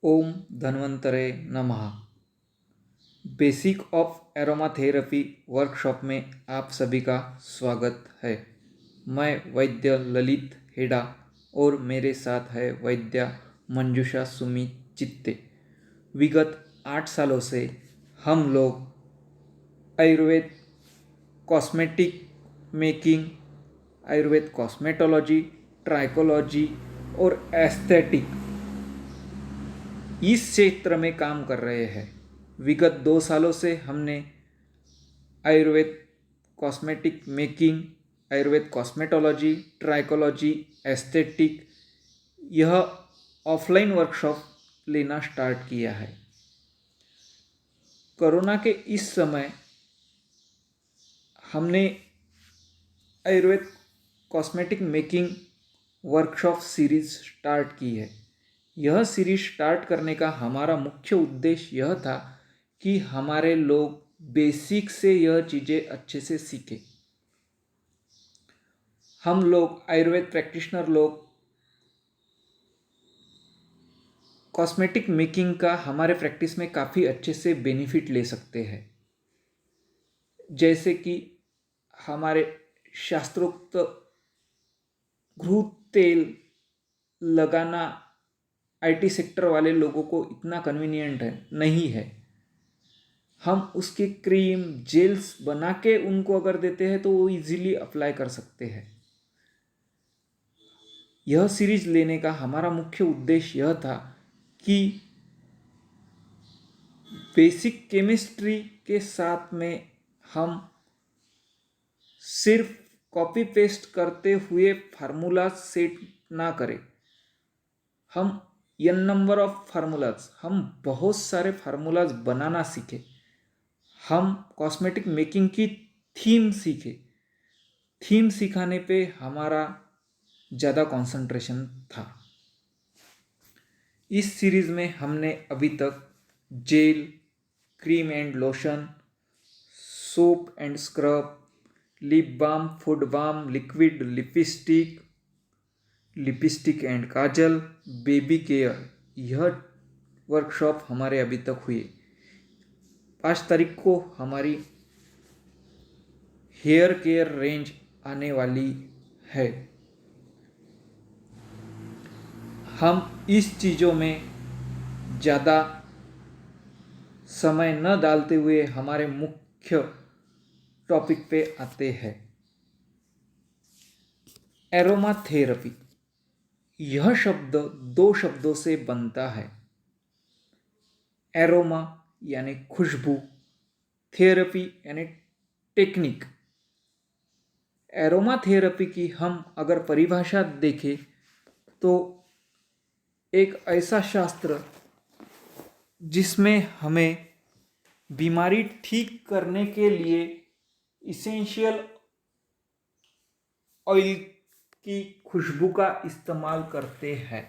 ओम धन्वंतरे नमः। Basic of aroma therapy workshop में आप सभी का स्वागत है। मैं वैद्य ललित हेडा और मेरे साथ है वैद्य मंजुषा सुमी चित्ते। विगत 8 सालों से हम लोग Ayurveda cosmetic making, Ayurveda cosmetology, trichology और एस्थेटिक इस क्षेत्र में काम कर रहे हैं। विगत 2 सालों से हमने Ayurveda cosmetic making, Ayurveda cosmetology, trichology, aesthetic यह ऑफलाइन वर्कशॉप लेना स्टार्ट किया है। कोरोना के इस समय हमने Ayurveda cosmetic making workshop series start की है। यह सीरीज स्टार्ट करने का हमारा मुख्य उद्देश्य यह था कि हमारे लोग बेसिक से यह चीज़ें अच्छे से सीखें। हम लोग आयुर्वेद प्रैक्टिशनर लोग कॉस्मेटिक मेकिंग का हमारे प्रैक्टिस में काफ़ी अच्छे से बेनिफिट ले सकते हैं। जैसे कि हमारे शास्त्रोक्त घृत तेल लगाना आईटी सेक्टर वाले लोगों को इतना कन्वीनियंट नहीं है। हम उसके क्रीम जेल्स बना के उनको अगर देते हैं तो वो इजीली अप्लाई कर सकते हैं। यह सीरीज लेने का हमारा मुख्य उद्देश्य यह था कि बेसिक केमिस्ट्री के साथ में हम सिर्फ कॉपी पेस्ट करते हुए फार्मूला सेट ना करें। हम n नंबर ऑफ फार्मूलाज, हम बहुत सारे फार्मूलाज बनाना सीखें। हम कॉस्मेटिक मेकिंग की थीम सीखें। थीम सिखाने पे हमारा ज़्यादा कंसंट्रेशन था। इस सीरीज़ में हमने अभी तक gel, cream and lotion, soap and scrub, lip balm, foot balm, liquid lipstick, lipstick and kajal, baby care यह वर्कशॉप हमारे अभी तक हुई। 5 तारीख को हमारी हेयर केयर रेंज आने वाली है। हम इस चीज़ों में ज़्यादा समय न डालते हुए हमारे मुख्य टॉपिक पे आते हैं। एरोमा थेरेपी यह शब्द 2 शब्दों से बनता है। एरोमा यानी खुशबू, थेरेपी यानी टेक्निक। एरोमा थेरेपी की हम अगर परिभाषा देखें तो एक ऐसा शास्त्र जिसमें हमें बीमारी ठीक करने के लिए इसेंशियल ऑयल की खुशबू का इस्तेमाल करते हैं।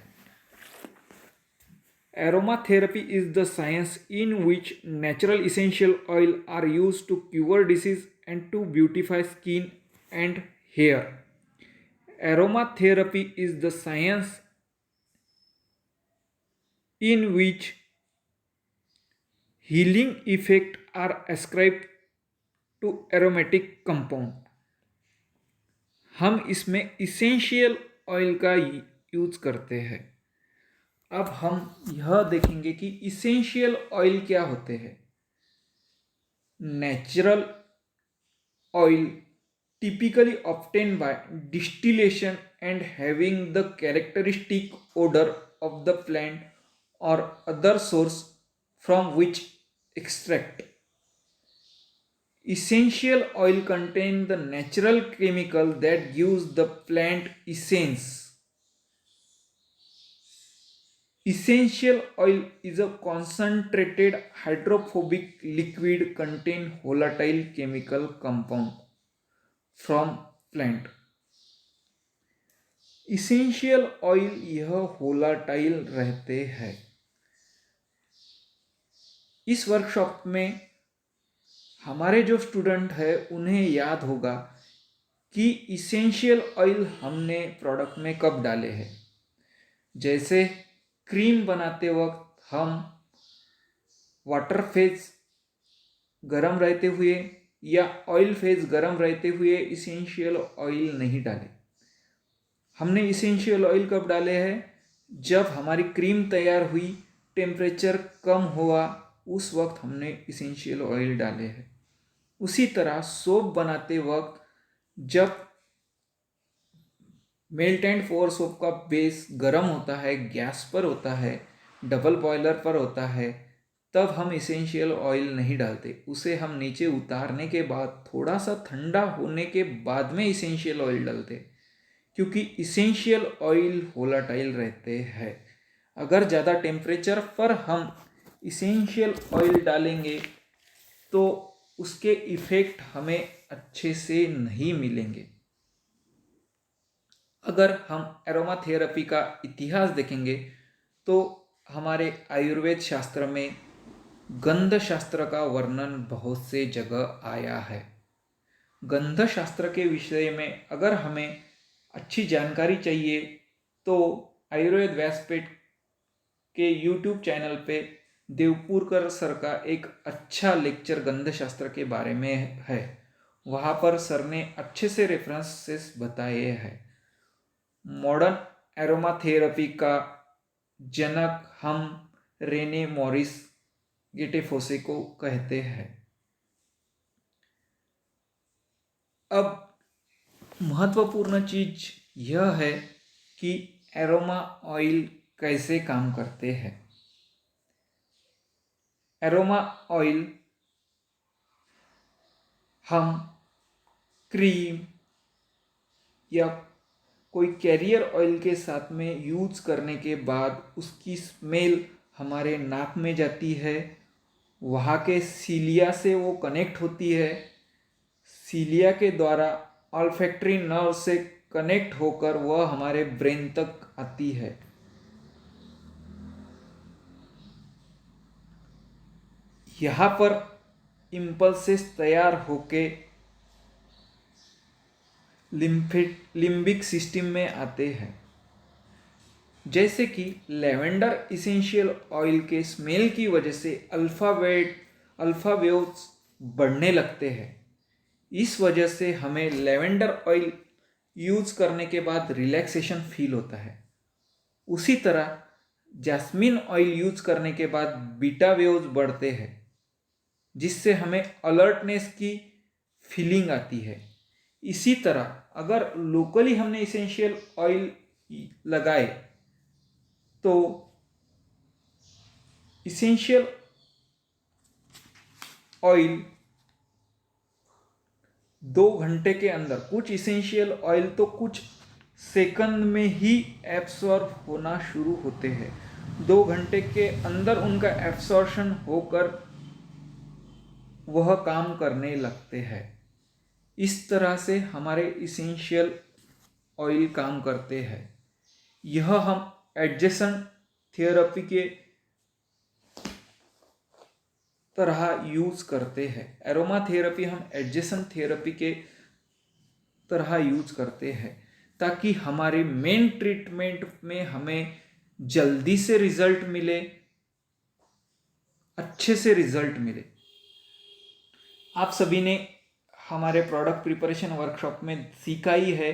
Aromatherapy is the science in which natural essential oil are used to cure disease and to beautify skin and hair. Aromatherapy is the science in which healing effects are ascribed to aromatic compound. हम इसमें essential oil का use करते हैं। अब हम यह देखेंगे कि इसेंशियल ऑयल क्या होते हैं। Natural oil typically obtained by distillation and having the characteristic odor of the plant or other source from which extract. Essential oil contain the natural chemical that gives the plant essence. Essential oil is a concentrated hydrophobic liquid contain volatile chemical compound from plant. Essential oil यह volatile रहते हैं। इस workshop में हमारे जो student है उन्हें याद होगा कि इसेंशियल ऑयल हमने प्रोडक्ट में कब डाले हैं। जैसे क्रीम बनाते वक्त हम वाटर फेज गरम रहते हुए या ऑयल फेज गरम रहते हुए इसेंशियल ऑयल नहीं डालें। हमने इसेंशियल ऑयल कब डाले हैं? जब हमारी क्रीम तैयार हुई, टेम्परेचर कम हुआ, उस वक्त हमने इसेंशियल ऑयल डाले हैं। उसी तरह सोप बनाते वक्त जब मेल्ट एंड फोर सोप का बेस गरम होता है, गैस पर होता है, डबल बॉयलर पर होता है, तब हम इसेंशियल ऑयल नहीं डालते। उसे हम नीचे उतारने के बाद थोड़ा सा ठंडा होने के बाद में इसेंशियल ऑयल डालते, क्योंकि इसेंशियल ऑयल वोलाटाइल रहते हैं। अगर ज़्यादा टेम्परेचर पर हम इसेंशियल ऑयल डालेंगे तो उसके इफ़ेक्ट हमें अच्छे से नहीं मिलेंगे। अगर हम एरोमा थेरेपी का इतिहास देखेंगे तो हमारे आयुर्वेद शास्त्र में गंध शास्त्र का वर्णन बहुत से जगह आया है। गंध शास्त्र के विषय में अगर हमें अच्छी जानकारी चाहिए तो आयुर्वेद व्यासपीठ के YouTube चैनल पे देवपुरकर सर का एक अच्छा लेक्चर गंध शास्त्र के बारे में है। वहाँ पर सर ने अच्छे से रेफरेंसेस बताए हैं। मॉडर्न एरोमा थेरेपी का जनक हम रेने मॉरिस गेटेफोसे को कहते हैं। अब महत्वपूर्ण चीज यह है कि एरोमा ऑयल कैसे काम करते हैं। एरोमा ऑयल हम क्रीम या कोई कैरियर ऑयल के साथ में यूज करने के बाद उसकी स्मेल हमारे नाक में जाती है, वहाँ के सीलिया से वो कनेक्ट होती है, सीलिया के द्वारा ऑल्फैक्टरी नर्व से कनेक्ट होकर वह हमारे ब्रेन तक आती है। यहाँ पर इम्पल्सेस तैयार होके लिम्बिक सिस्टम में आते हैं। जैसे कि लेवेंडर इसेंशियल ऑयल के स्मेल की वजह से अल्फा वेव्स बढ़ने लगते हैं। इस वजह से हमें लेवेंडर ऑयल यूज करने के बाद रिलैक्सेशन फील होता है। उसी तरह जैस्मिन ऑयल यूज करने के बाद बीटा वेव्स बढ़ते हैं, जिससे हमें अलर्टनेस की फीलिंग आती है। इसी तरह अगर लोकली हमने इसेंशियल ऑयल लगाए तो इसेंशियल ऑयल 2 घंटे के अंदर, कुछ इसेंशियल ऑयल तो कुछ सेकंड में ही एब्सॉर्ब होना शुरू होते हैं। 2 घंटे के अंदर उनका एब्सॉर्प्शन होकर वह काम करने लगते हैं। इस तरह से हमारे इसेंशियल ऑयल काम करते हैं। यह हम एडजेसेंट थेरेपी के तरह यूज करते हैं। एरोमा थेरेपी हम एडजेसेंट थेरेपी के तरह यूज करते हैं ताकि हमारे मेन ट्रीटमेंट में हमें जल्दी से रिजल्ट मिले, अच्छे से रिजल्ट मिले। आप सभी ने हमारे प्रोडक्ट प्रिपरेशन वर्कशॉप में सीखा ही है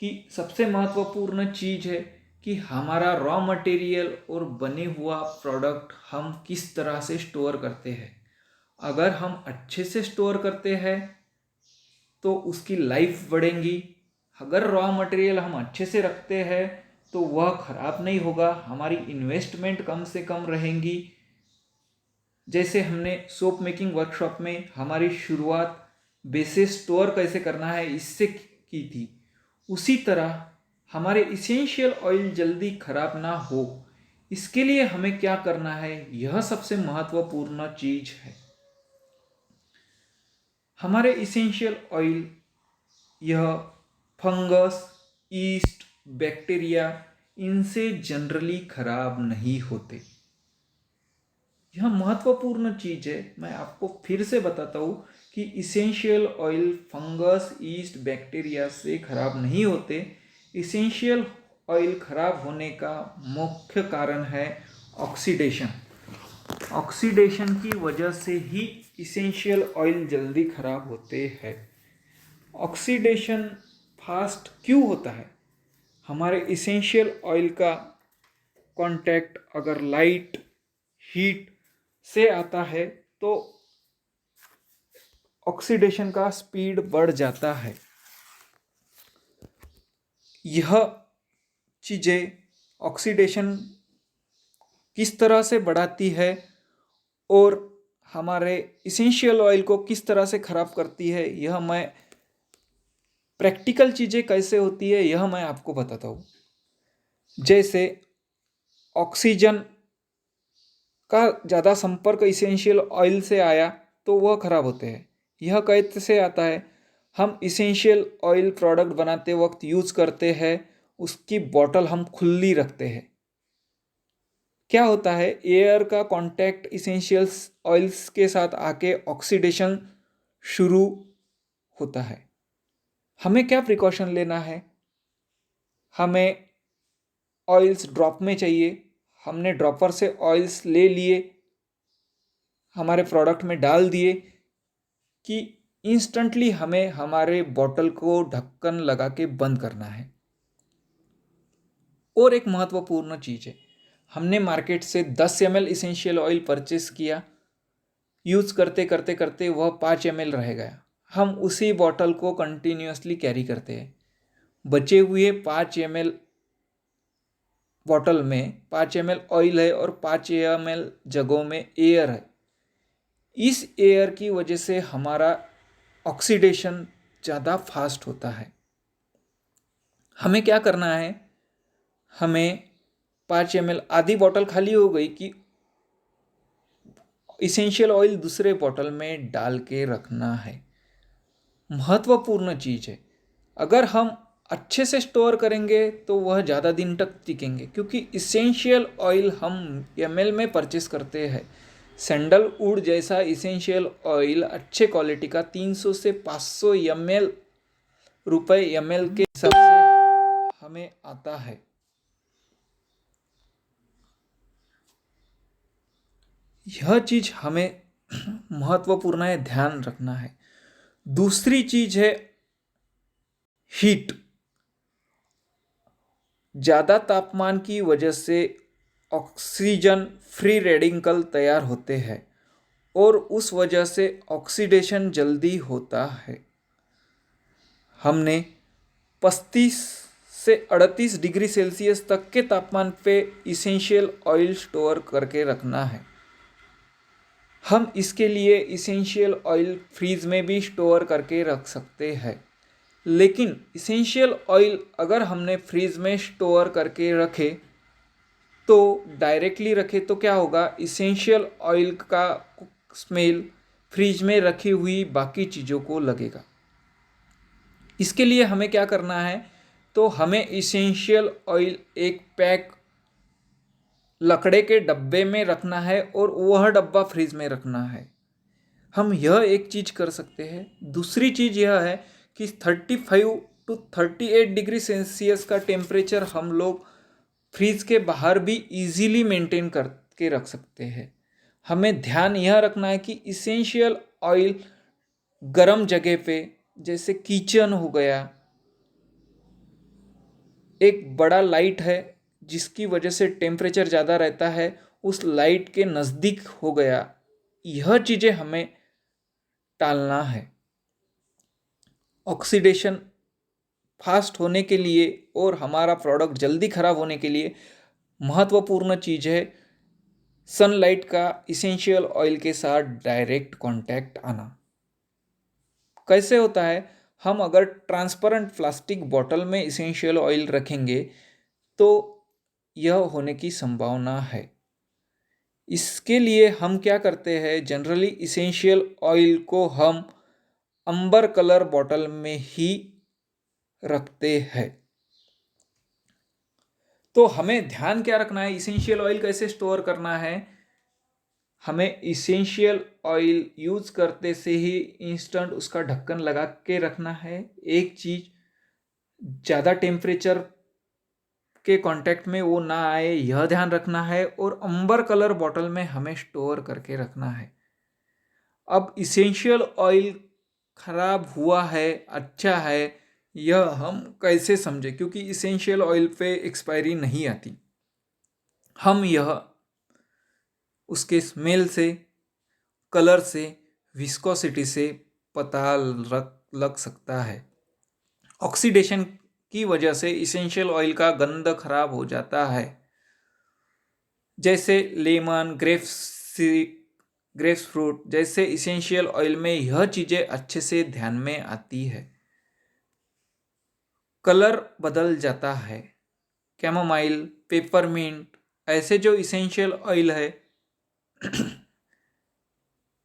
कि सबसे महत्वपूर्ण चीज है कि हमारा रॉ मटेरियल और बने हुआ प्रोडक्ट हम किस तरह से स्टोर करते हैं। अगर हम अच्छे से स्टोर करते हैं तो उसकी लाइफ बढ़ेगी। अगर रॉ मटेरियल हम अच्छे से रखते हैं तो वह खराब नहीं होगा, हमारी इन्वेस्टमेंट कम से कम रहेंगी। जैसे हमने सोप मेकिंग वर्कशॉप में हमारी शुरुआत बेसिस स्टोर कैसे करना है इससे की थी, उसी तरह हमारे इसेंशियल ऑयल जल्दी खराब ना हो, इसके लिए हमें क्या करना है, यह सबसे महत्वपूर्ण चीज है। हमारे इसेंशियल ऑयल यह फंगस, ईस्ट, बैक्टीरिया इनसे जनरली खराब नहीं होते। यह महत्वपूर्ण चीज है। मैं आपको फिर से बताता हूँ कि essential oil fungus, east, bacteria से खराब नहीं होते। इसेंशियल ऑयल खराब होने का मुख्य कारण है ऑक्सीडेशन। ऑक्सीडेशन की वजह से ही इसेंशियल ऑयल जल्दी खराब होते हैं। ऑक्सीडेशन फास्ट क्यों होता है? हमारे इसेंशियल ऑयल का कांटेक्ट अगर लाइट हीट से आता है तो ऑक्सीडेशन का स्पीड बढ़ जाता है। यह चीज़ें ऑक्सीडेशन किस तरह से बढ़ाती है और हमारे इसेंशियल ऑयल को किस तरह से ख़राब करती है, यह मैं प्रैक्टिकल चीज़ें कैसे होती है यह मैं आपको बताता हूँ। जैसे ऑक्सीजन का ज़्यादा संपर्क इसेंशियल ऑयल से आया तो वह खराब होते हैं। यह कैसे आता है? हम इसेंशियल ऑयल प्रोडक्ट बनाते वक्त यूज़ करते हैं, उसकी बॉटल हम खुली रखते हैं। क्या होता है, एयर का कांटेक्ट इसेंशियल ऑयल्स के साथ आके ऑक्सीडेशन शुरू होता है। हमें क्या प्रिकॉशन लेना है? हमें ऑयल्स ड्रॉप में चाहिए, हमने ड्रॉपर से ऑयल्स ले लिए, हमारे प्रोडक्ट में डाल दिए कि इंस्टेंटली हमें हमारे बॉटल को ढक्कन लगा के बंद करना है। और एक महत्वपूर्ण चीज़ है, हमने मार्केट से 10 ml इसेंशियल ऑयल परचेस किया, यूज़ करते करते करते वह 5 ml रह गया, हम उसी बॉटल को कंटिन्यूसली कैरी करते हैं। बचे हुए 5 ml बॉटल में 5 ml ऑयल है और 5 ml जगहों में एयर है। इस एयर की वजह से हमारा ऑक्सीडेशन ज़्यादा फास्ट होता है। हमें क्या करना है? हमें 5 ml आधी बॉटल खाली हो गई कि इसेंशियल ऑयल दूसरे बॉटल में डाल के रखना है। महत्वपूर्ण चीज़ है, अगर हम अच्छे से स्टोर करेंगे तो वह ज़्यादा दिन तक टिकेंगे, क्योंकि इसेंशियल ऑयल हम ml में परचेस करते हैं। सैंडलवुड जैसा इसेंशियल ऑयल अच्छे क्वालिटी का 300 से 500 रुपए ml के हिसाब से हमें आता है। यह चीज़ हमें महत्वपूर्ण है, ध्यान रखना है। दूसरी चीज़ है हीट। ज़्यादा तापमान की वजह से ऑक्सीजन फ्री रेडिकल तैयार होते हैं और उस वजह से ऑक्सीडेशन जल्दी होता है। हमने 35 से 38 डिग्री सेल्सियस तक के तापमान पे इसेंशियल ऑयल स्टोर करके रखना है। हम इसके लिए इसेंशियल ऑयल फ्रीज में भी स्टोर करके रख सकते हैं, लेकिन इसेंशियल ऑयल अगर हमने फ्रीज में स्टोर करके रखे तो डायरेक्टली रखे तो क्या होगा, इसेंशियल ऑयल का स्मेल फ्रिज में रखी हुई बाकी चीज़ों को लगेगा। इसके लिए हमें क्या करना है? तो हमें इसेंशियल ऑयल एक पैक लकड़े के डब्बे में रखना है और वह डब्बा फ्रिज में रखना है। हम यह एक चीज़ कर सकते हैं। दूसरी चीज़ यह है कि 35 टू 38 डिग्री सेल्सियस का टेम्परेचर हम लोग फ्रिज के बाहर भी इजीली मेंटेन करके रख सकते हैं। हमें ध्यान यह रखना है कि इसेंशियल ऑयल गर्म जगह पे, जैसे किचन हो गया, एक बड़ा लाइट है जिसकी वजह से टेम्परेचर ज़्यादा रहता है, उस लाइट के नज़दीक हो गया, यह चीज़ें हमें टालना है। ऑक्सीडेशन फास्ट होने के लिए और हमारा प्रोडक्ट जल्दी ख़राब होने के लिए महत्वपूर्ण चीज़ है सनलाइट का इसेंशियल ऑयल के साथ डायरेक्ट कांटेक्ट आना। कैसे होता है? हम अगर ट्रांसपेरेंट प्लास्टिक बॉटल में इसेंशियल ऑयल रखेंगे तो यह होने की संभावना है। इसके लिए हम क्या करते हैं, जनरली इसेंशियल ऑयल को हम अंबर कलर बॉटल में ही रखते हैं। तो हमें ध्यान क्या रखना है, इसेंशियल ऑयल कैसे स्टोर करना है? हमें इसेंशियल ऑयल यूज़ करते से ही इंस्टेंट उसका ढक्कन लगा के रखना है। एक चीज़, ज़्यादा टेम्परेचर के कांटेक्ट में वो ना आए, यह ध्यान रखना है। और अंबर कलर बॉटल में हमें स्टोर करके रखना है। अब इसेंशियल ऑयल खराब हुआ है, अच्छा है, यह हम कैसे समझे? क्योंकि इसेंशियल ऑयल पे एक्सपायरी नहीं आती। हम यह उसके स्मेल से, कलर से, विस्कोसिटी से पता लग सकता है। ऑक्सीडेशन की वजह से इसेंशियल ऑयल का गंध खराब हो जाता है। जैसे लेमन, ग्रेप्स फ्रूट जैसे इसेंशियल ऑयल में यह चीजें अच्छे से ध्यान में आती है। कलर बदल जाता है। कैमोमाइल, पेपरमिंट ऐसे जो इसेंशियल ऑयल है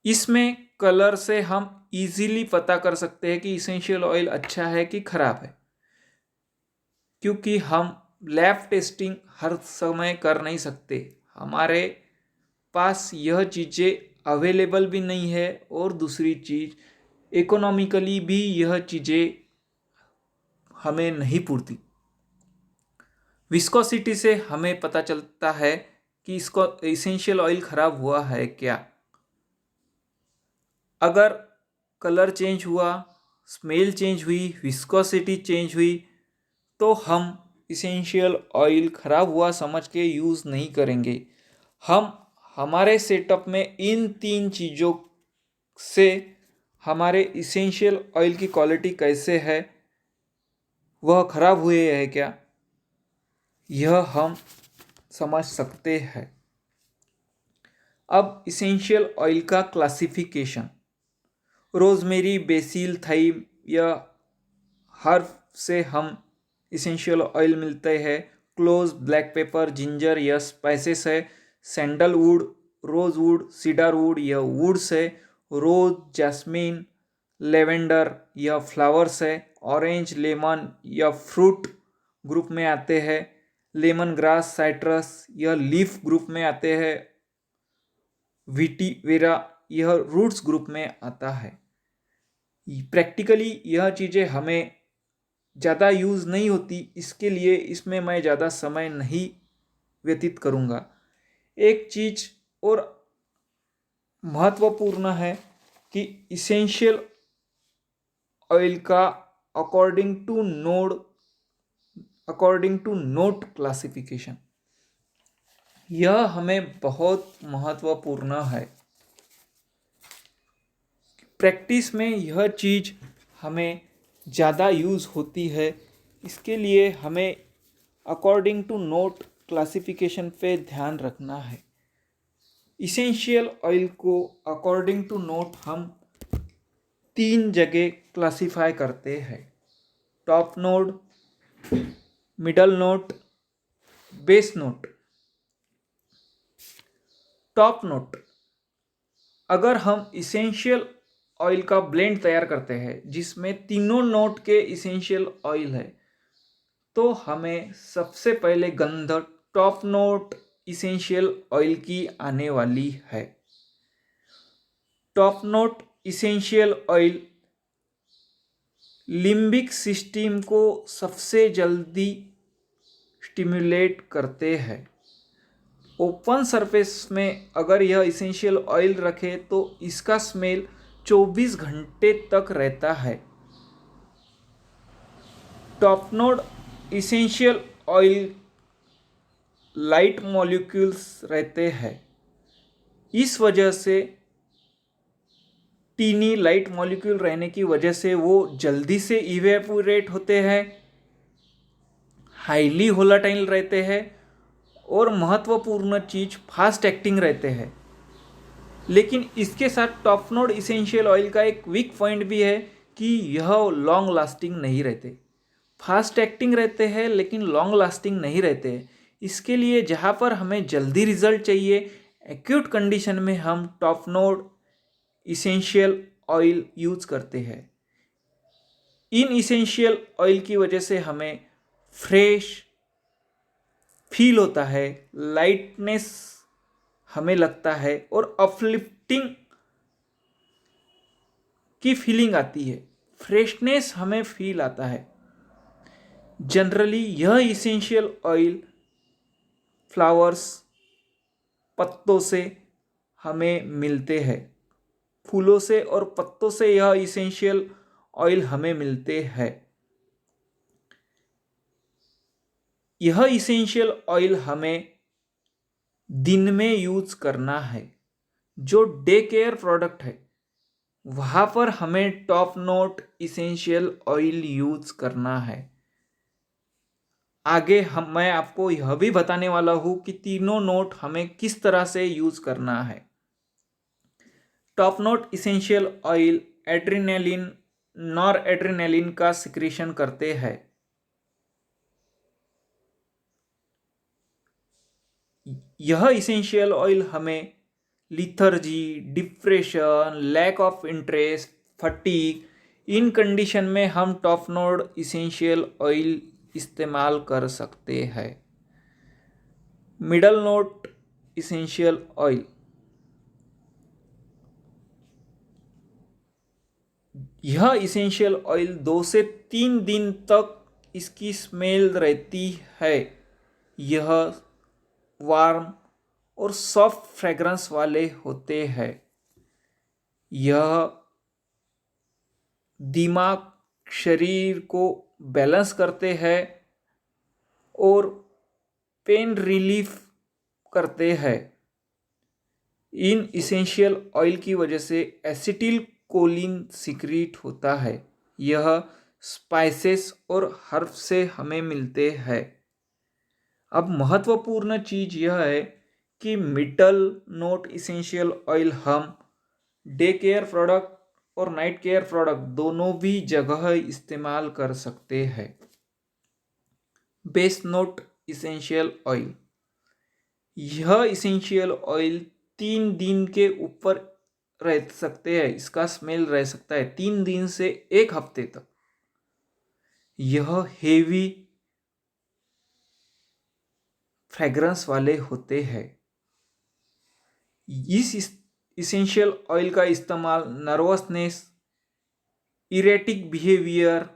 इसमें कलर से हम इजीली पता कर सकते हैं कि इसेंशियल ऑयल अच्छा है कि खराब है। क्योंकि हम लैब टेस्टिंग हर समय कर नहीं सकते, हमारे पास यह चीज़ें अवेलेबल भी नहीं है। और दूसरी चीज़, इकोनॉमिकली भी यह चीज़ें हमें नहीं पूरती। विस्कोसिटी से हमें पता चलता है कि इसको इसेंशियल ऑयल खराब हुआ है क्या। अगर कलर चेंज हुआ, स्मेल चेंज हुई, विस्कोसिटी चेंज हुई, तो हम इसेंशियल ऑयल खराब हुआ समझ के यूज़ नहीं करेंगे। हम हमारे सेटअप में इन 3 चीज़ों से हमारे इसेंशियल ऑयल की क्वालिटी कैसे है, वह खराब हुए है क्या, यह हम समझ सकते हैं। अब इसेंशियल ऑयल का क्लासिफिकेशन। रोजमेरी, बेसिल, थाइम या हर्ब से हम इसेंशियल ऑयल मिलते हैं। क्लोव्स, ब्लैक पेपर, जिंजर यह स्पाइसेस है। सैंडलवुड, रोजवुड, सीडरवुड यह वुड्स है। रोज, जैस्मीन, लेवेंडर यह फ्लावर्स है। ऑरेंज, लेमन यह फ्रूट ग्रुप में आते हैं। लेमन ग्रास, साइट्रस यह लीफ ग्रुप में आते हैं। विटीवेरा यह रूट्स ग्रुप में आता है। प्रैक्टिकली यह चीज़ें हमें ज़्यादा यूज़ नहीं होती, इसके लिए इसमें मैं ज़्यादा समय नहीं व्यतीत करूँगा। एक चीज़ और महत्वपूर्ण है कि इसेंशियल ऑयल का अकॉर्डिंग टू नोट क्लासिफिकेशन, यह हमें बहुत महत्वपूर्ण है। प्रैक्टिस में यह चीज़ हमें ज़्यादा यूज़ होती है, इसके लिए हमें अकॉर्डिंग टू नोट क्लासिफिकेशन पे ध्यान रखना है। इसेंशियल ऑयल को अकॉर्डिंग टू नोट हम 3 जगह क्लासिफाई करते हैं: top note, middle note, base note. Top note, अगर हम इसेंशियल ऑयल का ब्लेंड तैयार करते हैं जिसमें तीनों नोट के इसेंशियल ऑयल है, तो हमें सबसे पहले गंध टॉप नोट इसेंशियल ऑयल की आने वाली है। Top note essential oil limbic system को सबसे जल्दी स्टिमुलेट करते हैं। ओपन सरफेस में अगर यह इसेंशियल ऑयल रखे तो इसका स्मेल 24 घंटे तक रहता है। Top note essential oil light molecules रहते हैं, इस वजह से टीनी लाइट मॉलिक्यूल रहने की वजह से वो जल्दी से इवेपोरेट होते हैं, हाईली वोलेटाइल रहते हैं और महत्वपूर्ण चीज़ फास्ट एक्टिंग रहते हैं। लेकिन इसके साथ टॉप नोट इसेंशियल ऑयल का एक वीक पॉइंट भी है कि यह लॉन्ग लास्टिंग नहीं रहते। फास्ट एक्टिंग रहते हैं लेकिन लॉन्ग लास्टिंग नहीं रहते हैं। इसके लिए जहाँ पर हमें जल्दी रिजल्ट चाहिए, एक्यूट कंडीशन में हम top note essential oil use करते हैं। इन इसेंशियल ऑयल की वजह से हमें फ्रेश फील होता है, लाइटनेस हमें लगता है और अपलिफ्टिंग की फीलिंग आती है, फ्रेशनेस हमें फील आता है। जनरली यह इसेंशियल ऑयल फ्लावर्स पत्तों से हमें मिलते हैं। फूलों से और पत्तों से यह इसेंशियल ऑयल हमें मिलते हैं। यह इसेंशियल ऑयल हमें दिन में यूज करना है। जो डे केयर प्रोडक्ट है वहाँ पर हमें top note essential oil use करना है। आगे मैं आपको यह भी बताने वाला हूँ कि तीनों नोट हमें किस तरह से यूज करना है। Top note essential oil adrenaline nor adrenaline का सिक्रीशन करते हैं। यह इसेंशियल ऑयल हमें lethargy, depression, lack of interest, fatigue इन कंडीशन में हम टॉप नोट इसेंशियल ऑयल इस्तेमाल कर सकते हैं। मिडल नोट इसेंशियल ऑयल, यह इसेंशियल ऑयल 2 से 3 दिन तक इसकी स्मेल रहती है। यह वार्म और सॉफ्ट फ्रेग्रेंस वाले होते हैं। यह दिमाग शरीर को बैलेंस करते हैं और पेन रिलीफ करते हैं। इन इसेंशियल ऑयल की वजह से एसिटिल कोलिन सिक्रीट होता है। यह स्पाइसेस और हर्ब से हमें मिलते हैं। अब महत्वपूर्ण चीज यह है कि मिडल नोट इसेंशियल ऑयल हम डे केयर प्रोडक्ट और नाइट केयर प्रोडक्ट दोनों भी जगह इस्तेमाल कर सकते हैं। बेस नोट इसेंशियल ऑयल, यह इसेंशियल ऑयल 3 दिन के ऊपर रह सकते हैं। इसका स्मेल रह सकता है 3 दिन से 1 हफ्ते तक। यह हेवी फ्रेग्रेंस वाले होते हैं। इस इसेंशियल ऑयल का इस्तेमाल नर्वसनेस, इरेटिक बिहेवियर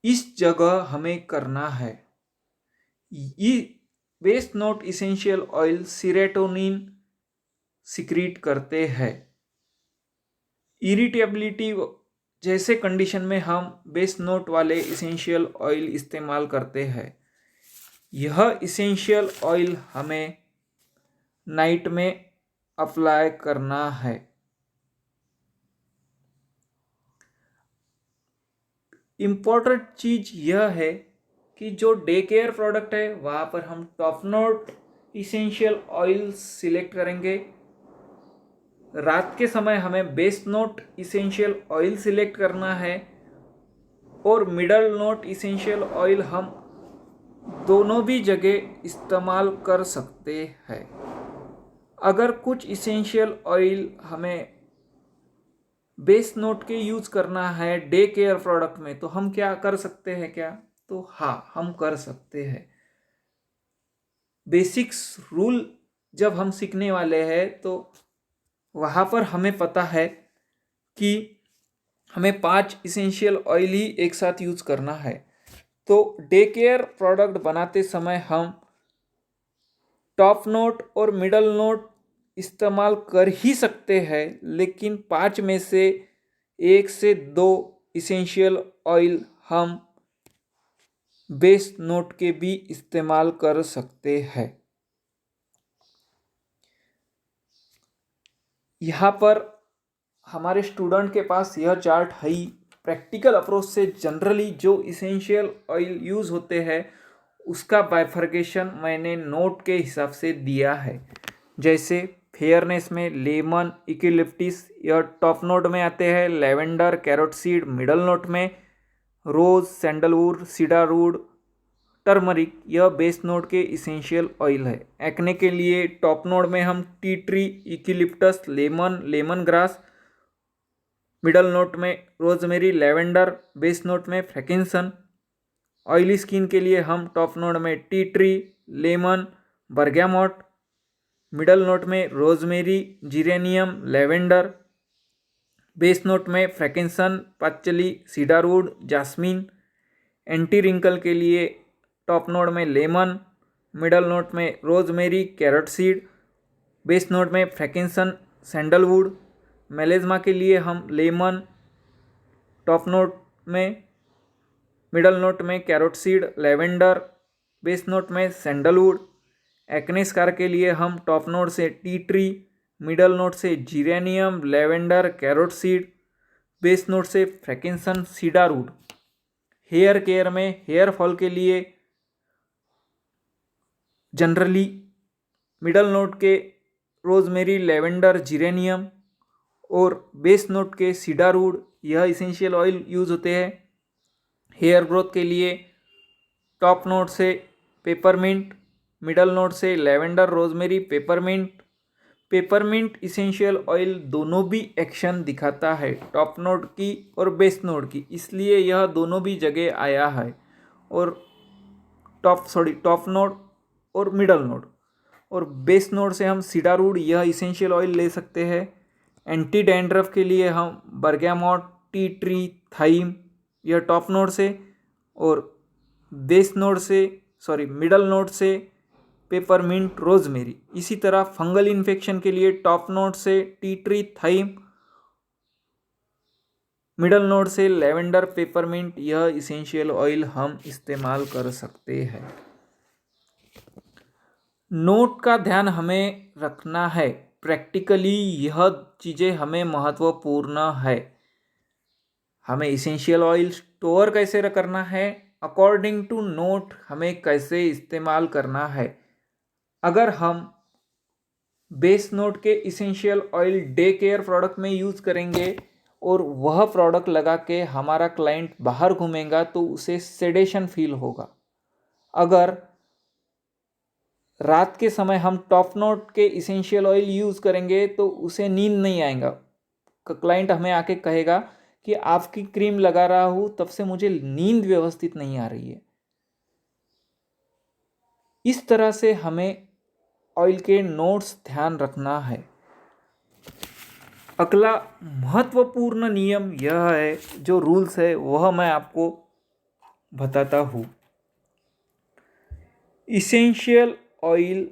इस जगह हमें करना है। ये base note essential oil serotonin secrete करते हैं। इरिटेबिलिटी जैसे कंडीशन में हम बेस नोट वाले इसेंशियल ऑयल इस्तेमाल करते हैं। यह इसेंशियल ऑयल हमें नाइट में अप्लाई करना है। इम्पोर्टेंट चीज यह है कि जो डे केयर प्रोडक्ट है वहाँ पर हम top note essential oil select करेंगे। रात के समय हमें base note essential oil select करना है और मिडल नोट इसेंशियल ऑयल हम दोनों भी जगह इस्तेमाल कर सकते हैं। अगर कुछ इसेंशियल ऑयल हमें बेस नोट के यूज करना है डे केयर प्रोडक्ट में तो हम क्या कर सकते हैं क्या? तो हाँ, हम कर सकते हैं। बेसिक्स रूल जब हम सीखने वाले हैं तो वहाँ पर हमें पता है कि हमें 5 इसेंशियल ऑयल ही एक साथ यूज करना है। तो डे केयर प्रोडक्ट बनाते समय हम टॉप नोट और मिडल नोट इस्तेमाल कर ही सकते हैं, लेकिन 5 में से 1 से 2 इसेंशियल ऑयल हम बेस नोट के भी इस्तेमाल कर सकते हैं। यहाँ पर हमारे स्टूडेंट के पास यह चार्ट है ही। प्रैक्टिकल अप्रोच से जनरली जो इसेंशियल ऑयल यूज़ होते हैं उसका बाइफर्केशन मैंने नोट के हिसाब से दिया है। जैसे फेयरनेस में लेमन, इक्लिप्टिस यह टॉप नोट में आते हैं। Lavender, carrot seed middle note में। रोज, सैंडलवुड, सीडारवुड, टर्मरिक यह बेस नोट के इसेंशियल ऑयल है। एक्ने के लिए टॉप नोट में हम tea tree, eucalyptus, lemongrass, middle note में रोजमेरी, लेवेंडर, बेस नोट में फ्रैंकिंसन। ऑयली स्किन के लिए हम टॉप नोट में tea tree, lemon, bergamot, middle note में rosemary, geranium, lavender. Base note में frankincense, patchouli, cedarwood, jasmine. Anti wrinkle के लिए टॉप नोट में लेमन, मिडल नोट में rosemary, carrot seed. Base note में फ्रैंकिंसन, सैंडलवुड। मेलेज्मा के लिए हम लेमन, टॉप नोट में, मिडल नोट में carrot seed, lavender. Base note में सैंडलवुड। एक्ने स्कार के लिए हम टॉप नोट से टी ट्री, मिडल नोट से geranium, lavender, carrot seed. Base note से फ्रैंकिंसन, सीडारवुड। हेयर केयर में हेयर फॉल के लिए जनरली मिडल नोट के रोजमेरी, लेवेंडर, जीरेनियम और बेस नोट के सीडारवुड यह इसेंशियल ऑयल यूज होते हैं। हेयर ग्रोथ के लिए टॉप नोट से पेपरमिंट, मिडल नोट से lavender, rosemary, peppermint. Peppermint essential oil दोनों भी एक्शन दिखाता है, टॉप नोट की और बेस नोट की, इसलिए यह दोनों भी जगह आया है। और टॉप नोट और मिडल नोट और बेस नोट से हम सीडारवुड यह इसेंशियल ऑयल ले सकते हैं। एंटी डैंड्रफ के लिए हम बर्गामोट, टी ट्री, थाइम यह टॉप नोट से, और बेस नोट से मिडल नोट से पेपरमिंट, रोजमेरी। इसी तरह फंगल इन्फेक्शन के लिए टॉप नोट से tea tree, thyme, middle note से लेवेंडर, पेपरमिंट यह इसेंशियल ऑयल हम इस्तेमाल कर सकते हैं। नोट का ध्यान हमें रखना है, प्रैक्टिकली यह चीज़ें हमें महत्वपूर्ण है। हमें इसेंशियल ऑयल स्टोर कैसे करना है, अकॉर्डिंग टू नोट हमें कैसे इस्तेमाल करना है। अगर हम बेस नोट के essential oil day care product में यूज़ करेंगे और वह प्रोडक्ट लगा के हमारा क्लाइंट बाहर घूमेगा तो उसे सेडेशन फील होगा। अगर रात के समय हम टॉप नोट के इसेंशियल ऑयल यूज़ करेंगे तो उसे नींद नहीं आएगा। क्लाइंट हमें आके कहेगा कि आपकी क्रीम लगा रहा हूँ तब से मुझे नींद व्यवस्थित नहीं आ रही है। इस तरह से हमें ऑयल के नोट्स ध्यान रखना है। अगला महत्वपूर्ण नियम यह है, जो रूल्स है वह मैं आपको बताता हूँ। इसेंशियल ऑयल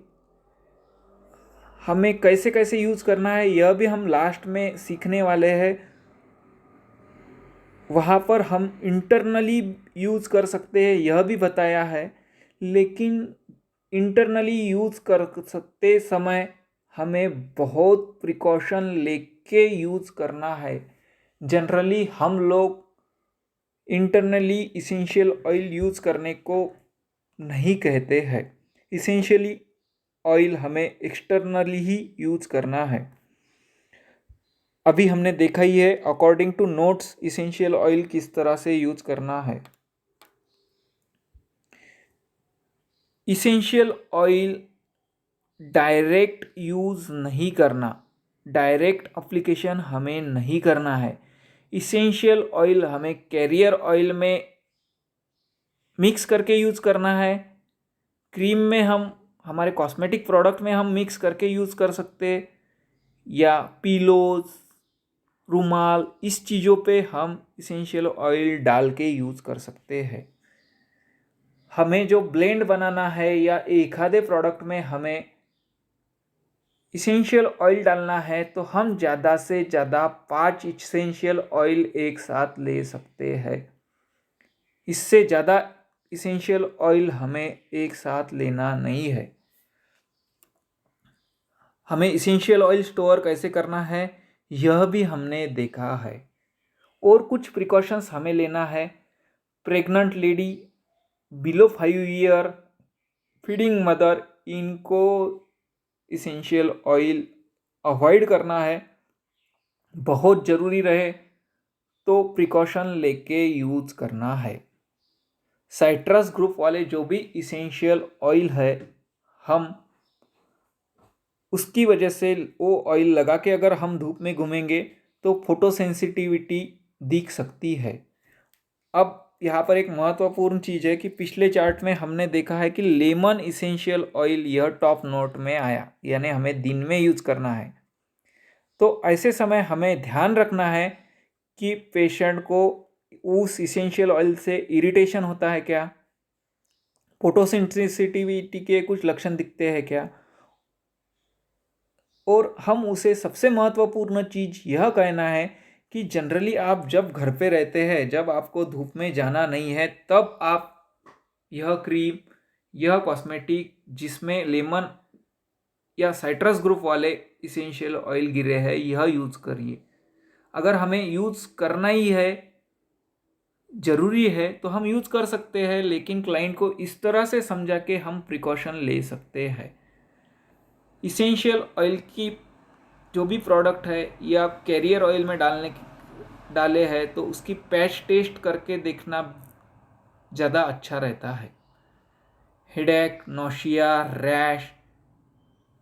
हमें कैसे कैसे यूज़ करना है यह भी हम लास्ट में सीखने वाले हैं। वहाँ पर हम इंटरनली यूज़ कर सकते हैं यह भी बताया है, लेकिन इंटरनली यूज़ कर सकते समय हमें बहुत प्रिकॉशन लेके यूज़ करना है। जनरली हम लोग इंटरनली इसेंशियल ऑयल यूज़ करने को नहीं कहते हैं। इसेंशियली ऑयल हमें एक्सटर्नली ही यूज़ करना है। अभी हमने देखा ही है according to notes essential oil किस तरह से यूज़ करना है। इसेंशियल ऑयल डायरेक्ट यूज़ नहीं करना, डायरेक्ट एप्लीकेशन हमें नहीं करना है। इसेंशियल ऑयल हमें कैरियर ऑयल में मिक्स करके यूज़ करना है। क्रीम में हम हमारे कॉस्मेटिक प्रोडक्ट में हम मिक्स करके यूज़ कर सकते, या पीलोज, रुमाल, इस चीज़ों पे हम इसेंशियल ऑयल डाल के यूज़ कर सकते हैं। हमें जो ब्लेंड बनाना है या एक आधे प्रोडक्ट में हमें इसेंशियल ऑयल डालना है तो हम ज़्यादा से ज़्यादा 5 इसेंशियल ऑयल एक साथ ले सकते हैं। इससे ज़्यादा इसेंशियल ऑयल हमें एक साथ लेना नहीं है। हमें इसेंशियल ऑयल स्टोर कैसे करना है यह भी हमने देखा है, और कुछ प्रिकॉशंस हमें लेना है। Pregnant lady, below 5 year, feeding mother, इनको इसेंशियल ऑयल अवॉइड करना है। बहुत ज़रूरी रहे तो प्रिकॉशन लेके यूज़ करना है। साइट्रस ग्रुप वाले जो भी इसेंशियल ऑयल है, हम उसकी वजह से वो ऑयल लगा के अगर हम धूप में घूमेंगे तो फोटो सेंसिटिविटी दिख सकती है। अब यहाँ पर एक महत्वपूर्ण चीज़ है कि पिछले चार्ट में हमने देखा है कि लेमन इसेंशियल ऑयल यह टॉप नोट में आया, यानी हमें दिन में यूज़ करना है। तो ऐसे समय हमें ध्यान रखना है कि पेशेंट को उस इसेंशियल ऑयल से इरिटेशन होता है क्या, फोटोसेंसिटिविटी के कुछ लक्षण दिखते हैं क्या, और हम उसे सबसे महत्वपूर्ण चीज़ यह कहना है कि जनरली आप जब घर पे रहते हैं, जब आपको धूप में जाना नहीं है, तब आप यह क्रीम, यह कॉस्मेटिक जिसमें लेमन या साइट्रस ग्रुप वाले इसेंशियल ऑयल गिरे हैं, यह यूज़ करिए। अगर हमें यूज़ करना ही है, ज़रूरी है, तो हम यूज़ कर सकते हैं, लेकिन क्लाइंट को इस तरह से समझा के हम प्रिकॉशन ले सकते हैं। इसेंशियल ऑयल की जो भी प्रोडक्ट है या कैरियर ऑयल में डाले हैं तो उसकी पैच टेस्ट करके देखना ज़्यादा अच्छा रहता है। हेडेक, नौशिया, रैश,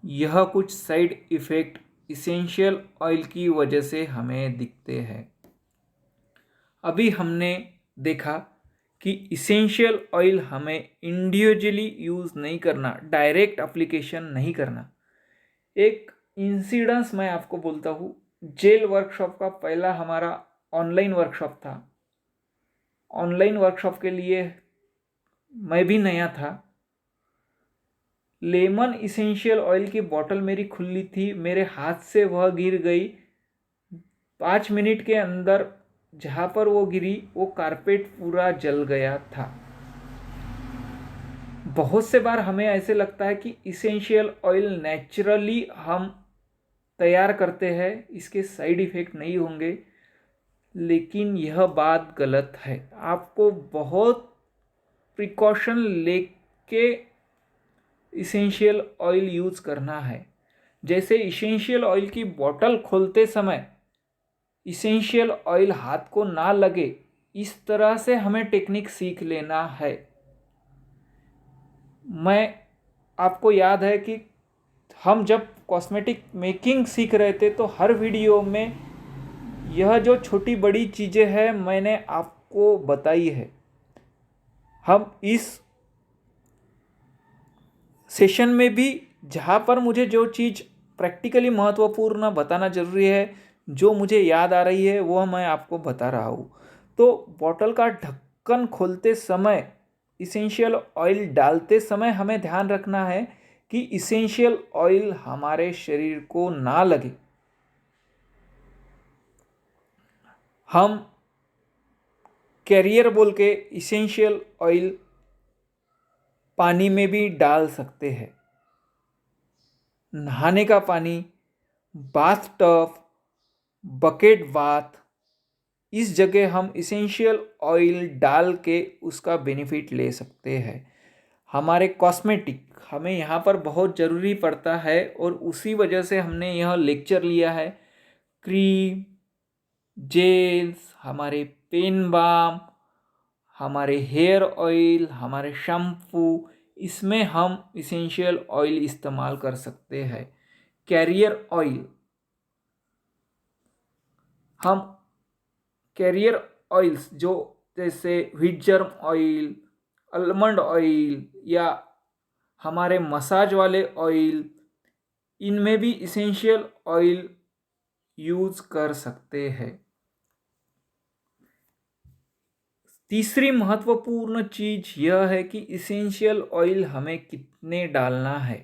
यह कुछ साइड इफ़ेक्ट इसेंशियल ऑयल की वजह से हमें दिखते हैं। अभी हमने देखा कि इसेंशियल ऑयल हमें इंडिविजुअली यूज़ नहीं करना, डायरेक्ट एप्लीकेशन नहीं करना। एक इंसिडेंस मैं आपको बोलता हूँ। जेल वर्कशॉप का पहला हमारा ऑनलाइन वर्कशॉप था। ऑनलाइन वर्कशॉप के लिए मैं भी नया था। लेमन इसेंशियल ऑयल की बोतल मेरी खुली थी, मेरे हाथ से वह गिर गई। 5 मिनट के अंदर जहाँ पर वो गिरी वो कारपेट पूरा जल गया था। बहुत से बार हमें ऐसे लगता है कि इसेंशियल ऑयल नेचुरली हम तैयार करते हैं, इसके साइड इफ़ेक्ट नहीं होंगे, लेकिन यह बात गलत है। आपको बहुत प्रिकॉशन लेके इसेंशियल ऑयल यूज़ करना है। जैसे इसेंशियल ऑयल की बोतल खोलते समय इसेंशियल ऑयल हाथ को ना लगे, इस तरह से हमें टेक्निक सीख लेना है। मैं आपको याद है कि हम जब कॉस्मेटिक मेकिंग सीख रहे थे तो हर वीडियो में यह जो छोटी बड़ी चीज़ें हैं मैंने आपको बताई है। हम इस सेशन में भी जहाँ पर मुझे जो चीज़ प्रैक्टिकली महत्वपूर्ण बताना ज़रूरी है, जो मुझे याद आ रही है, वह मैं आपको बता रहा हूँ। तो बॉटल का ढक्कन खोलते समय, इसेंशियल ऑयल डालते समय हमें ध्यान रखना है कि इसेंशियल ऑयल हमारे शरीर को ना लगे। हम कैरियर बोल के इसेंशियल ऑयल पानी में भी डाल सकते हैं। नहाने का पानी, बाथ टब, बकेट बाथ, इस जगह हम इसेंशियल ऑयल डाल के उसका बेनिफिट ले सकते हैं। हमारे कॉस्मेटिक हमें यहाँ पर बहुत ज़रूरी पड़ता है और उसी वजह से हमने यह लेक्चर लिया है। क्रीम, जेल्स, हमारे पेन बाम, हमारे हेयर ऑयल, हमारे शैम्पू, इसमें हम इसेंशियल ऑयल इस्तेमाल कर सकते हैं। कैरियर ऑयल, हम कैरियर ऑयल्स जो जैसे wheat germ oil, almond oil या हमारे मसाज वाले ऑयल, इनमें भी इसेंशियल ऑयल यूज़ कर सकते हैं। तीसरी महत्वपूर्ण चीज़ यह है कि इसेंशियल ऑयल हमें कितने डालना है,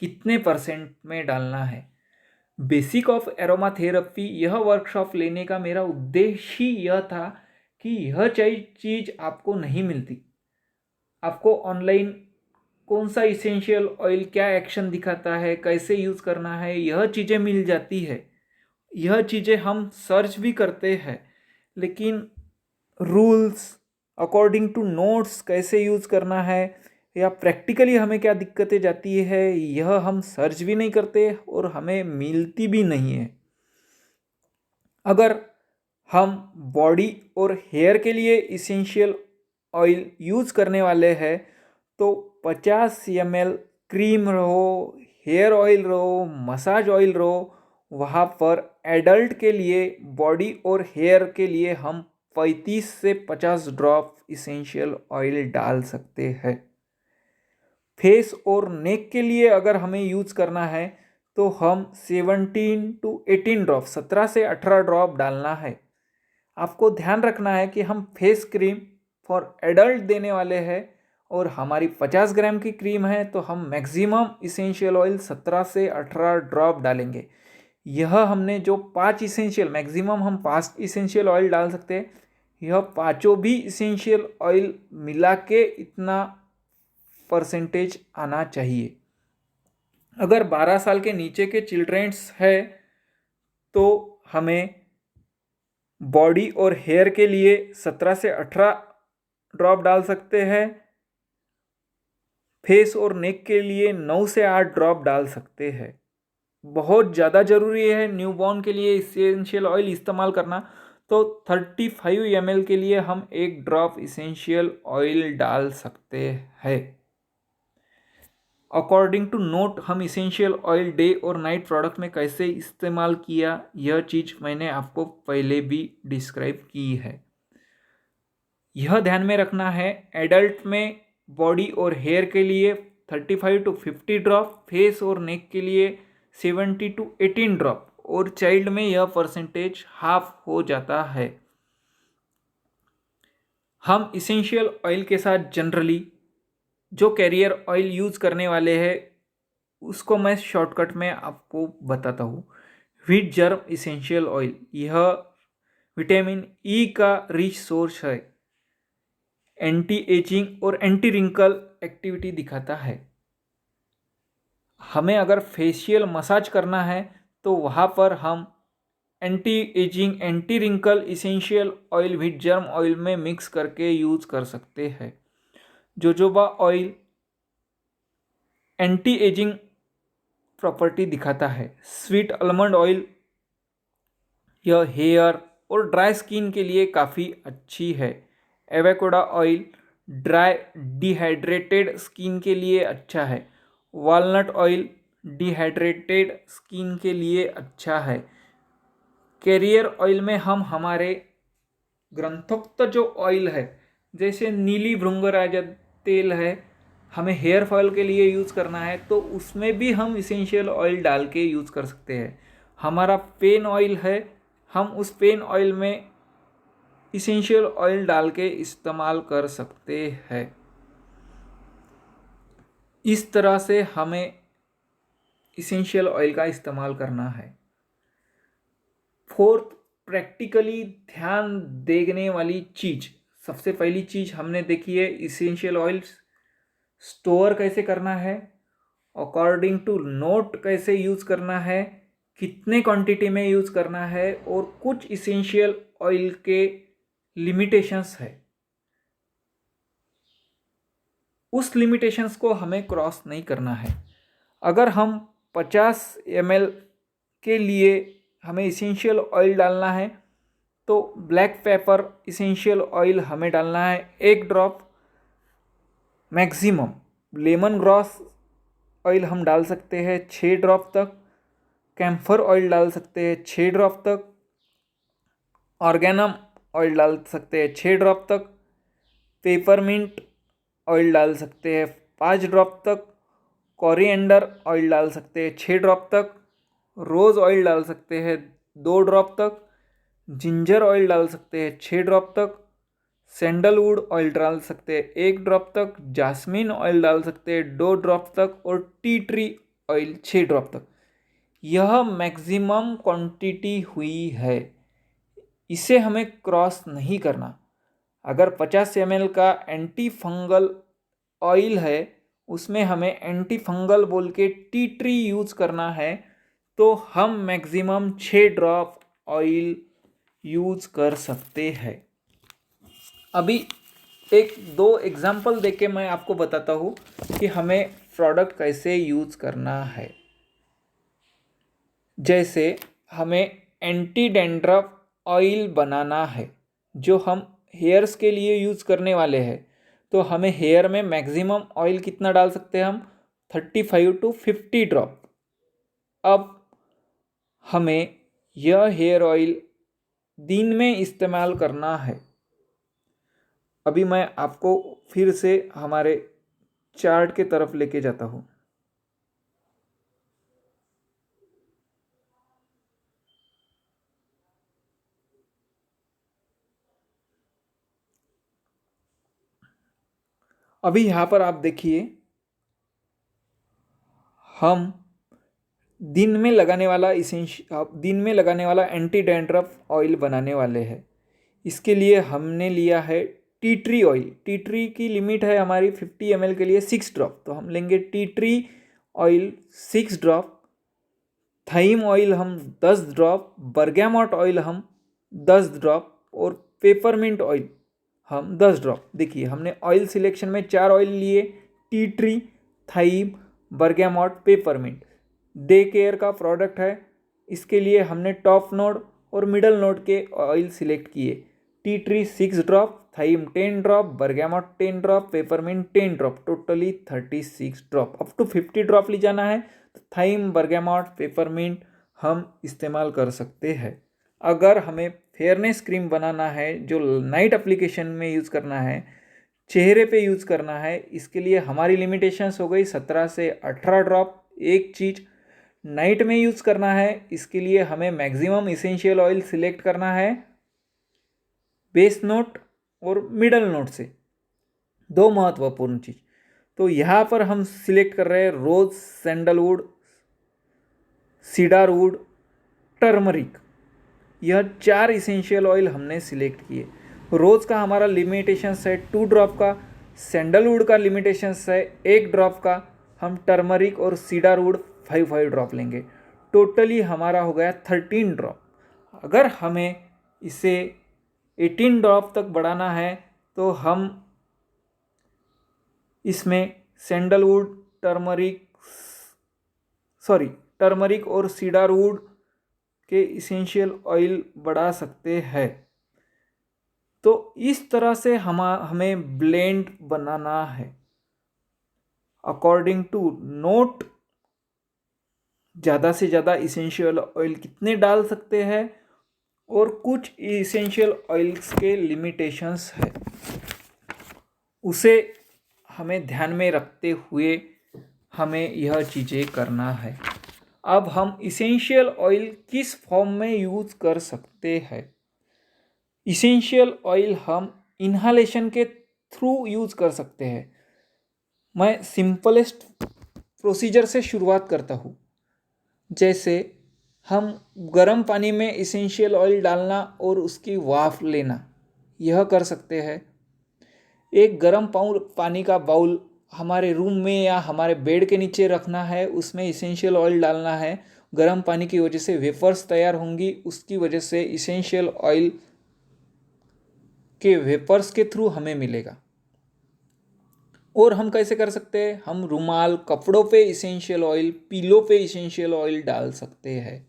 कितने परसेंट में डालना है। बेसिक ऑफ एरोमाथेरेपी यह वर्कशॉप लेने का मेरा उद्देश्य ही यह था कि यह चीज़ आपको नहीं मिलती। आपको ऑनलाइन कौन सा इसेंशियल ऑयल क्या एक्शन दिखाता है, कैसे यूज़ करना है, यह चीज़ें मिल जाती है। यह चीज़ें हम सर्च भी करते हैं, लेकिन रूल्स अकॉर्डिंग टू नोट्स कैसे यूज़ करना है या प्रैक्टिकली हमें क्या दिक्कतें जाती है, यह हम सर्च भी नहीं करते और हमें मिलती भी नहीं है। अगर हम बॉडी और हेयर के लिए इसेंशियल ऑयल यूज़ करने वाले हैं तो 50 ml क्रीम रहो, हेयर ऑयल रहो, मसाज ऑयल रहो, वहाँ पर एडल्ट के लिए बॉडी और हेयर के लिए हम 35 से 50 ड्रॉप इसेंशियल ऑयल डाल सकते हैं। फेस और नेक के लिए अगर हमें यूज़ करना है तो हम 17 to 18 ड्रॉप, 17 से 18 ड्रॉप डालना है। आपको ध्यान रखना है कि हम फेस क्रीम फॉर एडल्ट देने वाले हैं और हमारी 50 ग्राम की क्रीम है, तो हम मैक्सिमम इसेंशियल ऑयल 17 से 18 ड्रॉप डालेंगे। यह हमने जो 5 इसेंशियल, मैक्सिमम हम 5 इसेंशियल ऑयल डाल सकते हैं, यह पांचों भी इसेंशियल ऑयल मिला के इतना परसेंटेज आना चाहिए। अगर 12 साल के नीचे के चिल्ड्रेंस है तो हमें बॉडी और हेयर के लिए 17 से 18 ड्रॉप डाल सकते हैं, फेस और नेक के लिए 9 से 8 ड्रॉप डाल सकते हैं। बहुत ज़्यादा ज़रूरी है न्यूबॉर्न के लिए इसेंशियल ऑयल इस्तेमाल करना, तो 35 ml के लिए हम 1 ड्रॉप इसेंशियल ऑयल डाल सकते हैं। अकॉर्डिंग टू नोट हम इसेंशियल ऑयल डे और नाइट प्रोडक्ट में कैसे इस्तेमाल किया, यह चीज़ मैंने आपको पहले भी डिस्क्राइब की है। यह ध्यान में रखना है, एडल्ट में बॉडी और हेयर के लिए 35 to 50 ड्रॉप, फेस और नेक के लिए 70 to 18 ड्रॉप, और चाइल्ड में यह परसेंटेज हाफ हो जाता है। हम इसेंशियल ऑयल के साथ जनरली जो कैरियर ऑयल यूज़ करने वाले हैं उसको मैं शॉर्टकट में आपको बताता हूँ। व्हीट जर्म इसेंशियल ऑयल, यह विटामिन ई का रिच सोर्स है, एंटी एजिंग और एंटी रिंकल एक्टिविटी दिखाता है। हमें अगर फेशियल मसाज करना है तो वहाँ पर हम anti ageing anti wrinkle essential oil wheat germ oil में मिक्स करके यूज़ कर सकते हैं। Jojoba oil anti ageing property दिखाता है। स्वीट आलमंड ऑयल, यह हेयर और ड्राई स्किन के लिए काफ़ी अच्छी है। Avocado oil dry dehydrated skin के लिए अच्छा है। वॉलनट ऑयल डिहाइड्रेटेड स्किन के लिए अच्छा है। कैरियर ऑयल में हम हमारे ग्रंथोक्त जो ऑयल है, जैसे नीली भृंगराज तेल है, हमें हेयर फॉल के लिए यूज़ करना है तो उसमें भी हम इसेंशियल ऑयल डाल के यूज़ कर सकते हैं। हमारा पेन ऑयल है, हम उस पेन ऑयल में इसेंशियल ऑयल डाल के इस्तेमाल कर सकते हैं। इस तरह से हमें इसेंशियल ऑयल का इस्तेमाल करना है। फोर्थ, प्रैक्टिकली ध्यान देने वाली चीज़, सबसे पहली चीज़ हमने देखी है इसेंशियल ऑयल्स स्टोर कैसे करना है, अकॉर्डिंग टू नोट कैसे यूज़ करना है, कितने क्वांटिटी में यूज़ करना है, और कुछ इसेंशियल ऑयल के लिमिटेशंस है। उस लिमिटेशंस को हमें क्रॉस नहीं करना है। अगर हम 50 ml के लिए हमें इसेंशियल ऑयल डालना है तो ब्लैक पेपर इसेंशियल ऑयल हमें डालना है 1 drop maximum. Lemon grass oil हम डाल सकते हैं 6 ड्रॉप तक। कैम्फर ऑयल डाल सकते हैं 6 ड्रॉप तक। ऑर्गेनम ऑयल डाल सकते हैं 6 ड्रॉप तक। पेपरमिंट ऑयल डाल सकते हैं 5 ड्रॉप तक। कोरिएंडर ऑयल डाल सकते हैं 6 ड्रॉप तक। रोज़ ऑयल डाल सकते हैं 2 ड्रॉप तक। जिंजर ऑयल डाल सकते हैं 6 ड्रॉप तक। सैंडलवुड ऑयल डाल सकते हैं 1 ड्रॉप तक। जास्मिन ऑयल डाल सकते हैं 2 ड्रॉप तक। और टी ट्री ऑयल 6 ड्रॉप तक। यह मैक्सिमम क्वांटिटी हुई है, इसे हमें क्रॉस नहीं करना। अगर 50 ml का एंटी फंगल ऑयल है उसमें हमें एंटी फंगल बोल के टी ट्री यूज़ करना है तो हम मैक्सिमम 6 ड्रॉप ऑयल यूज़ कर सकते हैं। अभी एक दो एग्जांपल देके मैं आपको बताता हूँ कि हमें प्रोडक्ट कैसे यूज़ करना है। जैसे हमें एंटी डैंड्रफ ऑयल बनाना है जो हम हेयर्स के लिए यूज़ करने वाले हैं, तो हमें हेयर में मैक्सिमम ऑयल कितना डाल सकते हैं हम 35 to 50 ड्रॉप। अब हमें यह हेयर ऑयल दिन में इस्तेमाल करना है। अभी मैं आपको फिर से हमारे चार्ट के तरफ लेके जाता हूँ। अभी यहाँ पर आप देखिए, हम दिन में लगाने वाला एंटी डैंड्रफ ऑयल बनाने वाले हैं। इसके लिए हमने लिया है T tree oil. Tea tree की लिमिट है हमारी 50 ml के लिए 6 ड्रॉप, तो हम लेंगे tea tree oil 6 drop, thyme oil हम 10 ड्रॉप, बर्गेमोट ऑयल हम 10 ड्रॉप और पेपरमिंट ऑयल हम 10 ड्रॉप। देखिए हमने ऑयल सिलेक्शन में 4 ऑयल लिए, tea tree, thyme, bergamot, peppermint. Day care का प्रोडक्ट है, इसके लिए हमने टॉप नोड और मिडल नोड के ऑयल सिलेक्ट किए। Tea tree 6 drop, thyme 10 drop, bergamot 10 drop, peppermint 10 drop, totally 36 drop. Up to 50 drop ली जाना है तो थाइम, बर्गेमोट, पेपरमिंट हम इस्तेमाल कर सकते हैं। अगर हमें फेयरनेस क्रीम बनाना है जो नाइट एप्लीकेशन में यूज़ करना है, चेहरे पे यूज़ करना है, इसके लिए हमारी लिमिटेशंस हो गई 17 से 18 ड्रॉप। एक चीज़ नाइट में यूज़ करना है, इसके लिए हमें मैक्सिमम इसेंशियल ऑयल सिलेक्ट करना है बेस नोट और मिडल नोट से, दो महत्वपूर्ण चीज़। तो यहाँ पर हम सिलेक्ट कर रहे हैं रोज़, सैंडलवुड, सीडारवुड, टर्मरिक। यह 4 इसेंशियल ऑयल हमने सिलेक्ट किए। रोज़ का हमारा लिमिटेशंस है 2 ड्रॉप का, सैंडलवुड का लिमिटेशंस है 1 ड्रॉप का, हम टर्मरिक और सीडारवुड 5 ड्रॉप लेंगे। टोटली हमारा हो गया 13 ड्रॉप। अगर हमें इसे 18 ड्रॉप तक बढ़ाना है तो हम इसमें सैंडलवुड, टर्मरिक और सीडारवुड के इसेंशियल ऑयल बढ़ा सकते हैं। तो इस तरह से हमें ब्लेंड बनाना है अकॉर्डिंग टू नोट। ज़्यादा से ज़्यादा इसेंशियल ऑयल कितने डाल सकते हैं और कुछ इसेंशियल ऑयल्स के लिमिटेशंस है, उसे हमें ध्यान में रखते हुए हमें यह चीज़ें करना है। अब हम इसेंशियल ऑयल किस फॉर्म में यूज़ कर सकते हैं? इसेंशियल ऑयल हम इन्हालेशन के थ्रू यूज़ कर सकते हैं। मैं सिंपलेस्ट प्रोसीजर से शुरुआत करता हूँ। जैसे हम गर्म पानी में इसेंशियल ऑयल डालना और उसकी वाफ लेना, यह कर सकते हैं। एक गर्म पानी का बाउल हमारे रूम में या हमारे बेड के नीचे रखना है, उसमें इसेंशियल ऑयल डालना है। गर्म पानी की वजह से वेपर्स तैयार होंगी, उसकी वजह से इसेंशियल ऑयल के वेपर्स के थ्रू हमें मिलेगा। और हम कैसे कर सकते हैं? हम रुमाल, कपड़ों पे इसेंशियल ऑयल, पीलो पे इसेंशियल ऑयल डाल सकते हैं।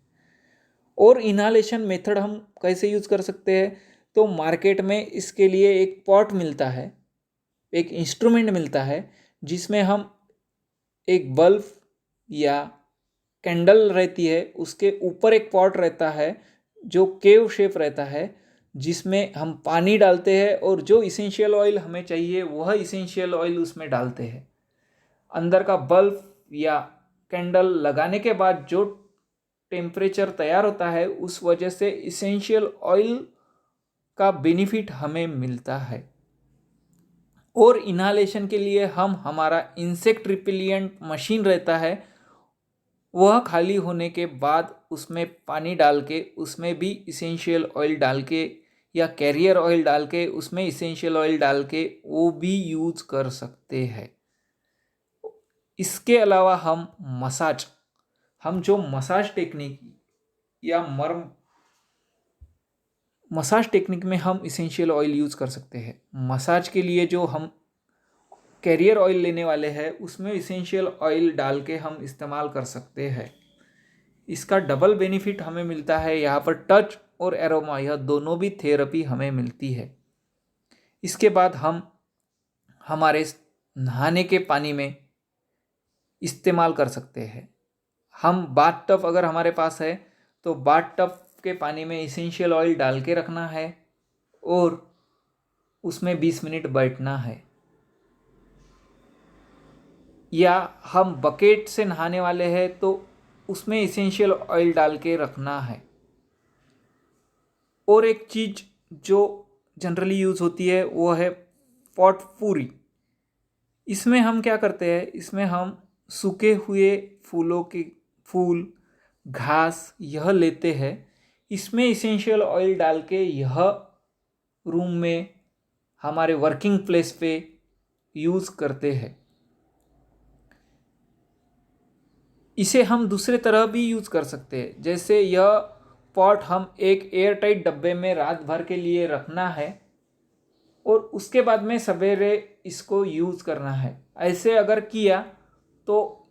और इन्हालेशन मेथड हम कैसे यूज़ कर सकते हैं? तो मार्केट में इसके लिए एक पॉट मिलता है, एक इंस्ट्रूमेंट मिलता है, जिसमें हम एक बल्ब या कैंडल रहती है, उसके ऊपर एक पॉट रहता है जो केव शेप रहता है, जिसमें हम पानी डालते हैं और जो इसेंशियल ऑयल हमें चाहिए वह इसेंशियल ऑयल उसमें डालते हैं। अंदर का बल्ब या कैंडल लगाने के बाद जो टेम्परेचर तैयार होता है, उस वजह से इसेंशियल ऑयल का बेनिफिट हमें मिलता है। और इन्हालेशन के लिए हम हमारा इंसेक्ट रिपेलिएंट मशीन रहता है, वह खाली होने के बाद उसमें पानी डाल के, उसमें भी इसेंशियल ऑयल डाल के या कैरियर ऑयल डाल के, उसमें इसेंशियल ऑयल डाल के वो भी यूज़ कर सकते हैं। इसके अलावा हम जो मसाज टेक्निक या मसाज टेक्निक में हम इसेंशियल ऑयल यूज़ कर सकते हैं। मसाज के लिए जो हम कैरियर ऑयल लेने वाले हैं, उसमें इसेंशियल ऑयल डाल के हम इस्तेमाल कर सकते हैं। इसका डबल बेनिफिट हमें मिलता है, यहाँ पर टच और एरोमा, यह दोनों भी थेरेपी हमें मिलती है। इसके बाद हम हमारे नहाने के पानी में इस्तेमाल कर सकते हैं। हम बाथ टब अगर हमारे पास है तो बाथ टब के पानी में इसेंशियल ऑयल डाल के रखना है और उसमें 20 मिनट बैठना है। या हम बकेट से नहाने वाले हैं तो उसमें इसेंशियल ऑयल डाल के रखना है। और एक चीज़ जो जनरली यूज़ होती है वो है पॉटपूरी। इसमें हम क्या करते हैं, इसमें हम सूखे हुए फूलों के फूल, घास यह लेते हैं, इसमें इसेंशियल ऑयल डाल के यह रूम में हमारे वर्किंग प्लेस पे यूज़ करते हैं। इसे हम दूसरे तरह भी यूज़ कर सकते हैं, जैसे यह पॉट हम एक एयर टाइट डब्बे में रात भर के लिए रखना है और उसके बाद में सवेरे इसको यूज़ करना है। ऐसे अगर किया तो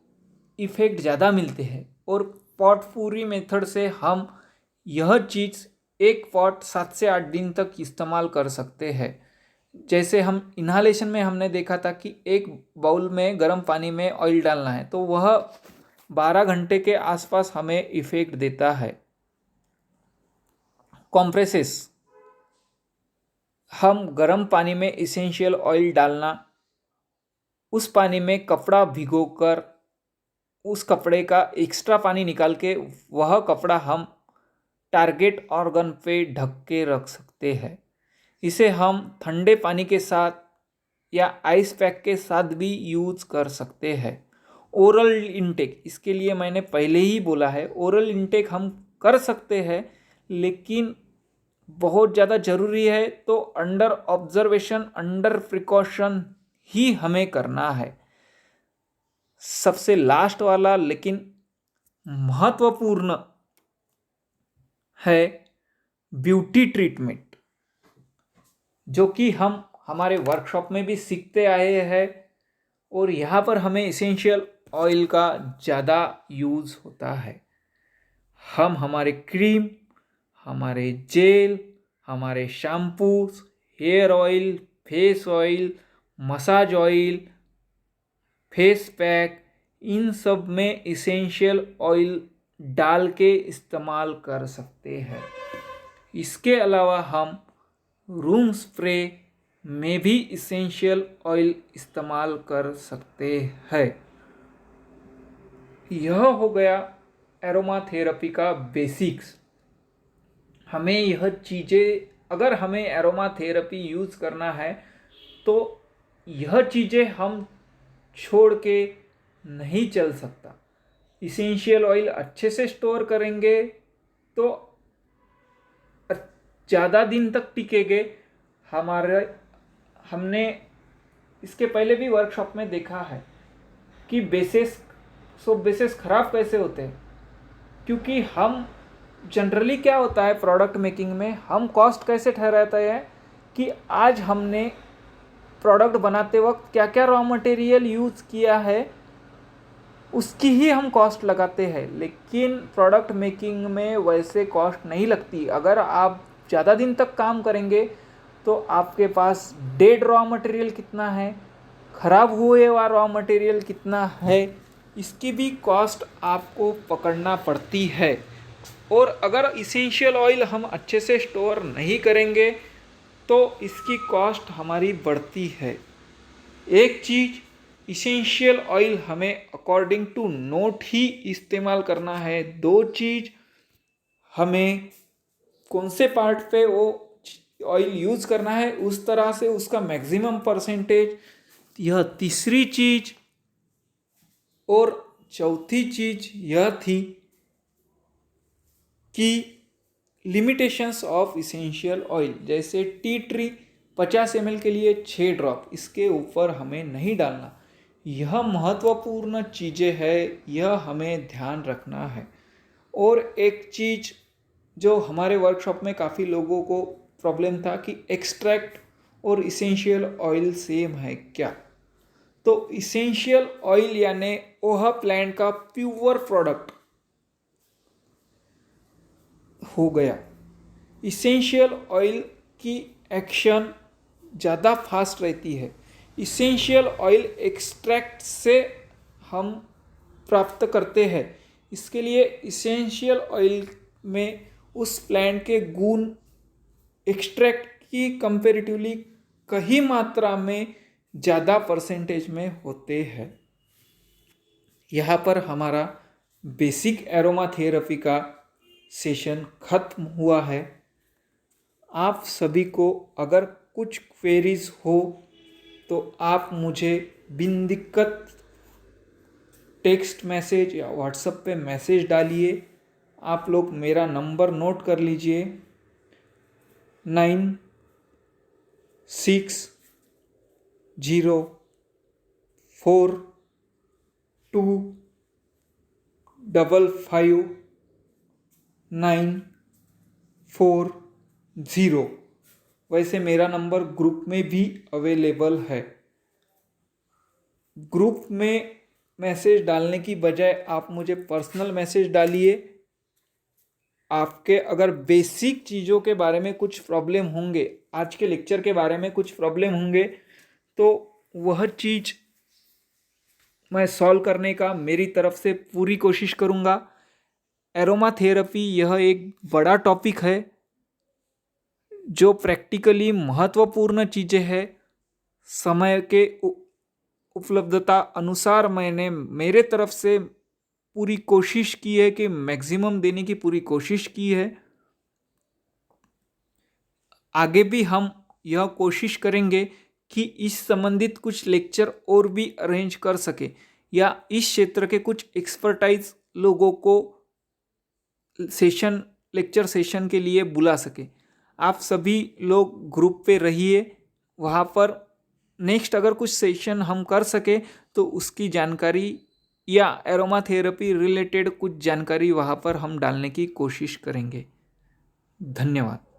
इफ़ेक्ट ज़्यादा मिलते हैं। और पॉट पूरी मेथड से हम यह चीज़ एक पॉट 7 से 8 दिन तक इस्तेमाल कर सकते हैं। जैसे हम इन्हालेशन में हमने देखा था कि एक बाउल में गर्म पानी में ऑयल डालना है, तो वह 12 घंटे के आसपास हमें इफ़ेक्ट देता है। कॉम्प्रेसेस, हम गर्म पानी में इसेंशियल ऑयल डालना, उस पानी में कपड़ा भिगोकर उस कपड़े का एक्स्ट्रा पानी निकाल के वह कपड़ा हम टारगेट ऑर्गन पे ढक के रख सकते हैं। इसे हम ठंडे पानी के साथ या आइस पैक के साथ भी यूज़ कर सकते हैं। ओरल इंटेक, इसके लिए मैंने पहले ही बोला है, ओरल इंटेक हम कर सकते हैं, लेकिन बहुत ज़्यादा ज़रूरी है तो अंडर ऑब्जर्वेशन, अंडर प्रिकॉशन ही हमें करना है। सबसे लास्ट वाला लेकिन महत्वपूर्ण है ब्यूटी ट्रीटमेंट, जो कि हम हमारे वर्कशॉप में भी सीखते आए हैं और यहाँ पर हमें इसेंशियल ऑयल का ज़्यादा यूज़ होता है। हम हमारे क्रीम, हमारे जेल, हमारे shampoos, hair oil, face oil, massage oil, face pack, इन सब में इसेंशियल ऑयल डाल के इस्तेमाल कर सकते हैं। इसके अलावा हम रूम स्प्रे में भी इसेंशियल ऑयल इस्तेमाल कर सकते हैं। यह हो गया एरोमा थेरेपी का बेसिक्स। हमें यह चीज़ें, अगर हमें एरोमा थेरेपी यूज़ करना है तो यह चीज़ें हम छोड़ के नहीं चल सकता। इसेंशियल ऑयल अच्छे से स्टोर करेंगे तो ज़्यादा दिन तक टिकेंगे। हमने इसके पहले भी वर्कशॉप में देखा है कि बेसिस ख़राब कैसे होते हैं, क्योंकि हम जनरली क्या होता है प्रोडक्ट मेकिंग में, हम कॉस्ट कैसे ठहराते हैं कि आज हमने प्रोडक्ट बनाते वक्त क्या क्या रॉ मटेरियल यूज़ किया है उसकी ही हम कॉस्ट लगाते हैं, लेकिन प्रोडक्ट मेकिंग में वैसे कॉस्ट नहीं लगती। अगर आप ज़्यादा दिन तक काम करेंगे तो आपके पास डेड रॉ मटेरियल कितना है, ख़राब हुए हुआ रॉ मटेरियल कितना है, इसकी भी कॉस्ट आपको पकड़ना पड़ती है। और अगर इसेंशियल ऑयल हम अच्छे से स्टोर नहीं करेंगे तो इसकी कॉस्ट हमारी बढ़ती है। एक चीज़, इसेंशियल ऑयल हमें अकॉर्डिंग टू नोट ही इस्तेमाल करना है। दो चीज़, हमें कौन से पार्ट पे वो ऑयल यूज़ करना है उस तरह से उसका मैक्सिमम परसेंटेज, यह तीसरी चीज़। और चौथी चीज़ यह थी कि लिमिटेशंस ऑफ इसेंशियल ऑयल, जैसे टी ट्री 50 ml के लिए 6 ड्रॉप, इसके ऊपर हमें नहीं डालना। यह महत्वपूर्ण चीज़ें हैं, यह हमें ध्यान रखना है। और एक चीज़ जो हमारे वर्कशॉप में काफ़ी लोगों को प्रॉब्लम था कि एक्सट्रैक्ट और इसेंशियल ऑयल सेम है क्या। तो इसेंशियल ऑयल यानी वह प्लांट का प्योर प्रोडक्ट हो गया। इसेंशियल ऑयल की एक्शन ज़्यादा फास्ट रहती है। इसेंशियल ऑयल एक्सट्रैक्ट से हम प्राप्त करते हैं। इसके लिए इसेंशियल ऑयल में उस प्लांट के गुण एक्सट्रैक्ट की कंपैरेटिवली कहीं मात्रा में ज़्यादा परसेंटेज में होते हैं। यहाँ पर हमारा बेसिक एरोमा थेरेपी का सेशन ख़त्म हुआ है। आप सभी को अगर कुछ क्वेरीज हो तो आप मुझे बिन दिक्कत टेक्स्ट मैसेज या व्हाट्सएप पे मैसेज डालिए। आप लोग मेरा नंबर नोट कर लीजिए, 9642555940। वैसे मेरा नंबर ग्रुप में भी अवेलेबल है। ग्रुप में मैसेज डालने की बजाय आप मुझे पर्सनल मैसेज डालिए। आपके अगर बेसिक चीज़ों के बारे में कुछ प्रॉब्लम होंगे, आज के लेक्चर के बारे में कुछ प्रॉब्लम होंगे, तो वह चीज़ मैं सॉल्व करने का मेरी तरफ से पूरी कोशिश करूँगा। एरोमा थेरेपी यह एक बड़ा टॉपिक है जो प्रैक्टिकली महत्वपूर्ण चीज़ें हैं। समय के उपलब्धता अनुसार मैंने मेरे तरफ से पूरी कोशिश की है कि मैक्सिमम देने की पूरी कोशिश की है। आगे भी हम यह कोशिश करेंगे कि इस संबंधित कुछ लेक्चर और भी अरेंज कर सके या इस क्षेत्र के कुछ एक्सपर्टाइज लोगों को लेक्चर सेशन के लिए बुला सके। आप सभी लोग ग्रुप पे रहिए, वहाँ पर नेक्स्ट अगर कुछ सेशन हम कर सके तो उसकी जानकारी या एरोमा थेरेपी रिलेटेड कुछ जानकारी वहाँ पर हम डालने की कोशिश करेंगे। धन्यवाद।